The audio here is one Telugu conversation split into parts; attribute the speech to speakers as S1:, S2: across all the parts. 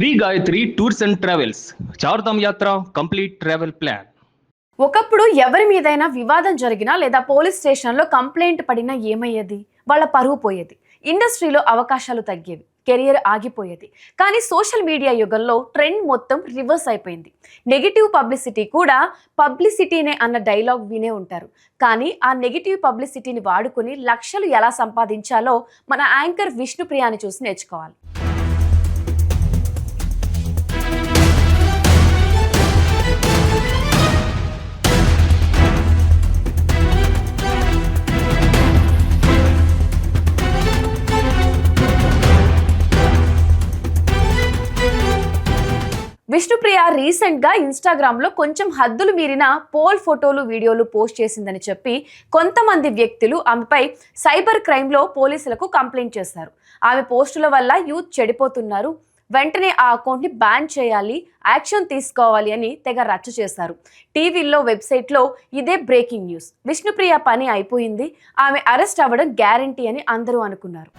S1: Shri Gayatri tours and travels Chardham Yatra complete travel plan.
S2: ఒకప్పుడు ఎవరి మీదైనా వివాదం జరిగినా లేదా పోలీస్ స్టేషన్లో కంప్లైంట్ పడినా ఏమయ్యేది? వాళ్ళ పరువు పోయేది, ఇండస్ట్రీలో అవకాశాలు తగ్గేవి, కెరియర్ ఆగిపోయేది. కానీ సోషల్ మీడియా యుగంలో ట్రెండ్ మొత్తం రివర్స్ అయిపోయింది. నెగిటివ్ పబ్లిసిటీ కూడా పబ్లిసిటీనే అన్న డైలాగ్ వినే ఉంటారు. కానీ ఆ నెగిటివ్ పబ్లిసిటీని వాడుకుని లక్షలు ఎలా సంపాదించాలో మన యాంకర్ విష్ణుప్రియని చూసి నేర్చుకోవాలి. విష్ణుప్రియ రీసెంట్గా ఇన్స్టాగ్రామ్లో కొంచెం హద్దులు మీరిన పోల్ ఫోటోలు వీడియోలు పోస్ట్ చేసిందని చెప్పి కొంతమంది వ్యక్తులు ఆమెపై సైబర్ క్రైమ్లో పోలీసులకు కంప్లైంట్ చేశారు. ఆమె పోస్టుల వల్ల యూత్ చెడిపోతున్నారు, వెంటనే ఆ అకౌంట్ని బ్యాన్ చేయాలి, యాక్షన్ తీసుకోవాలి అని తెగ రచ్చ చేశారు. టీవీల్లో, వెబ్సైట్లో ఇదే బ్రేకింగ్ న్యూస్. విష్ణుప్రియ పని అయిపోయింది, ఆమె అరెస్ట్ అవ్వడం గ్యారంటీ అని అందరూ అనుకున్నారు.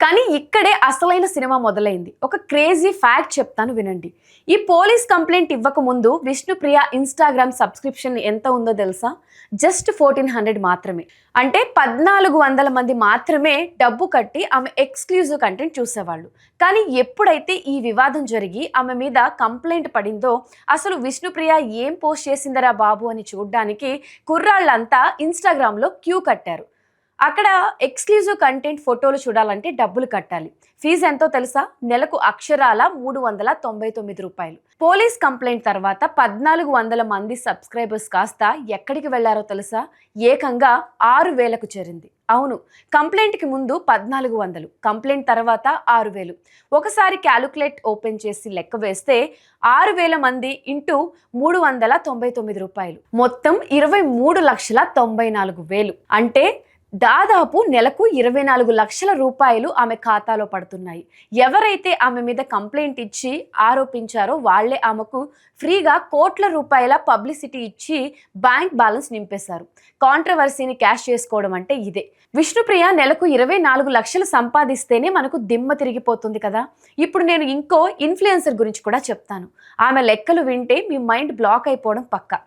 S2: కానీ ఇక్కడే అసలైన సినిమా మొదలైంది. ఒక క్రేజీ ఫ్యాక్ట్ చెప్తాను వినండి. ఈ పోలీస్ కంప్లైంట్ ఇవ్వక ముందు విష్ణుప్రియ ఇన్స్టాగ్రామ్ సబ్స్క్రిప్షన్ ఎంత ఉందో తెలుసా? జస్ట్ 1400 మాత్రమే. అంటే 1400 మంది మాత్రమే డబ్బు కట్టి ఆమె ఎక్స్క్లూజివ్ కంటెంట్ చూసేవాళ్ళు. కానీ ఎప్పుడైతే ఈ వివాదం జరిగి ఆమె మీద కంప్లైంట్ పడిందో అసలు విష్ణుప్రియ ఏం పోస్ట్ చేసిందరా బాబు అని చూడ్డానికి కుర్రాళ్ళంతా ఇన్స్టాగ్రామ్లో క్యూ కట్టారు. అక్కడ ఎక్స్క్లూజివ్ కంటెంట్ ఫోటోలు చూడాలంటే డబ్బులు కట్టాలి. ఫీజు ఎంతో తెలుసా? నెలకు అక్షరాల 399 రూపాయలు. పోలీస్ కంప్లైంట్ తర్వాత 1400 మంది సబ్స్క్రైబర్స్ కాస్త ఎక్కడికి వెళ్లారో తెలుసా? ఏకంగా 6000కు చేరింది. అవును, కంప్లైంట్కి ముందు 1400, కంప్లైంట్ తర్వాత 6000. ఒకసారి క్యాలిక్యులేట్ ఓపెన్ చేసి లెక్క వేస్తే 6000 మంది ఇంటూ 399 రూపాయలు, మొత్తం 23,94,000. అంటే దాదాపు నెలకు 24 లక్షల రూపాయలు ఆమె ఖాతాలో పడుతున్నాయి. ఎవరైతే ఆమె మీద కంప్లైంట్ ఇచ్చి ఆరోపించారో వాళ్లే ఆమెకు ఫ్రీగా కోట్ల రూపాయల పబ్లిసిటీ ఇచ్చి బ్యాంక్ బ్యాలెన్స్ నింపేశారు. కాంట్రవర్సీని క్యాష్ చేసుకోవడం అంటే ఇదే. విష్ణుప్రియ నెలకు 24 లక్షలు సంపాదిస్తేనే మనకు దిమ్మ తిరిగిపోతుంది కదా. ఇప్పుడు నేను ఇంకో ఇన్ఫ్లుయెన్సర్ గురించి కూడా చెప్తాను. ఆమె లెక్కలు వింటే మీ మైండ్ బ్లాక్ అయిపోవడం పక్కా.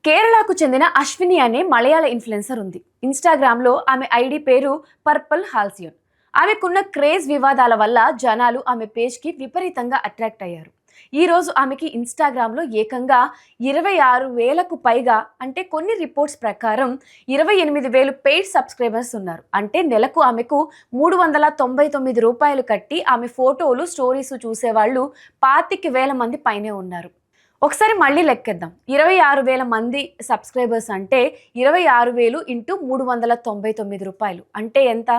S2: కేరళకు చెందిన అశ్విని అనే మలయాళ ఇన్ఫ్లుయెన్సర్ ఉంది. ఇన్స్టాగ్రామ్లో ఆమె ఐడి పేరు పర్పుల్ హాల్సియోన్. ఆమెకున్న క్రేజ్ వివాదాల వల్ల జనాలు ఆమె పేజ్కి విపరీతంగా అట్రాక్ట్ అయ్యారు. ఈరోజు ఆమెకి ఇన్స్టాగ్రామ్లో ఏకంగా 26,000కు పైగా, అంటే కొన్ని రిపోర్ట్స్ ప్రకారం 28,000 పెయిడ్ సబ్స్క్రైబర్స్ ఉన్నారు. అంటే నెలకు ఆమెకు 399 రూపాయలు కట్టి ఆమె ఫోటోలు, స్టోరీస్ చూసేవాళ్ళు 25,000 మంది పైనే ఉన్నారు. ఒకసారి మళ్ళీ లెక్కేద్దాం. 26,000 మంది సబ్స్క్రైబర్స్ అంటే 26,000 ఇంటూ 399 రూపాయలు అంటే ఎంత?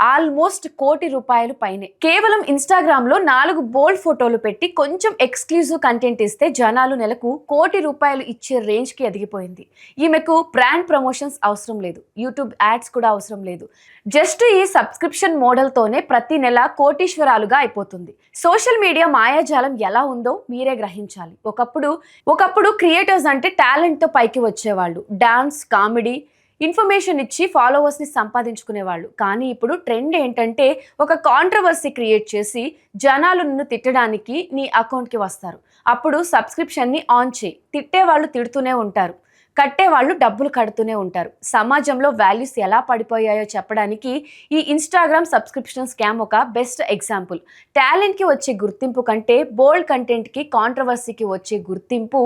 S2: ఆల్మోస్ట్ 1 కోటి రూపాయలు పైనే. కేవలం ఇన్స్టాగ్రామ్లో 4 బోల్డ్ ఫోటోలు పెట్టి కొంచెం ఎక్స్క్లూజివ్ కంటెంట్ ఇస్తే జనాలు నెలకు 1 కోటి రూపాయలు ఇచ్చే రేంజ్కి ఎదిగిపోయింది. ఈమెకు బ్రాండ్ ప్రమోషన్స్ అవసరం లేదు, యూట్యూబ్ యాడ్స్ కూడా అవసరం లేదు. జస్ట్ ఈ సబ్స్క్రిప్షన్ మోడల్తోనే ప్రతి నెల కోటీశ్వరాలుగా అయిపోతుంది. సోషల్ మీడియా మాయాజాలం ఎలా ఉందో మీరే గ్రహించాలి. ఒకప్పుడు క్రియేటర్స్ అంటే టాలెంట్తో పైకి వచ్చేవాళ్ళు. డాన్స్, కామెడీ, ఇన్ఫర్మేషన్ ఇచ్చి ఫాలోవర్స్ని సంపాదించుకునేవాళ్ళు. కానీ ఇప్పుడు ట్రెండ్ ఏంటంటే ఒక కాంట్రవర్సీ క్రియేట్ చేసి జనాలు నిన్ను తిట్టడానికి నీ అకౌంట్కి వస్తారు. అప్పుడు సబ్స్క్రిప్షన్ని ఆన్ చేయి. తిట్టేవాళ్ళు తిడుతూనే ఉంటారు, కట్టేవాళ్ళు డబ్బులు కడుతూనే ఉంటారు. సమాజంలో వాల్యూస్ ఎలా పడిపోయాయో చెప్పడానికి ఈ ఇన్స్టాగ్రామ్ సబ్స్క్రిప్షన్ స్కామ్ ఒక బెస్ట్ ఎగ్జాంపుల్. టాలెంట్కి వచ్చే గుర్తింపు కంటే బోల్డ్ కంటెంట్కి, కాంట్రవర్సీకి వచ్చే గుర్తింపు,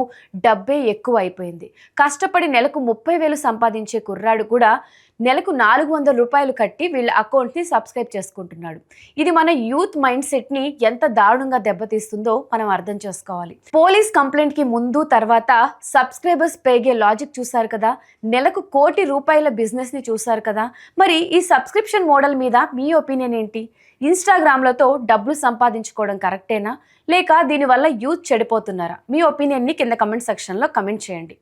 S2: డబ్బే ఎక్కువ అయిపోయింది. కష్టపడి నెలకు 30,000 సంపాదించే కుర్రాడు కూడా నెలకు 400 రూపాయలు కట్టి వీళ్ళ అకౌంట్ని సబ్స్క్రైబ్ చేసుకుంటున్నాడు. ఇది మన యూత్ మైండ్ సెట్ని ఎంత దారుణంగా దెబ్బతీస్తుందో మనం అర్థం చేసుకోవాలి. పోలీస్ కంప్లైంట్కి ముందు తర్వాత సబ్స్క్రైబర్స్ పెరిగే లాజిక్ చూసారు కదా. నెలకు 1 కోటి రూపాయల బిజినెస్ని చూసారు కదా. మరి ఈ సబ్స్క్రిప్షన్ మోడల్ మీద మీ ఒపీనియన్ ఏంటి? ఇన్స్టాగ్రామ్లతో డబ్బులు సంపాదించుకోవడం కరెక్టేనా, లేక దీనివల్ల యూత్ చెడిపోతున్నారా? మీ ఒపీనియన్ని కింద కమెంట్ సెక్షన్లో కమెంట్ చేయండి.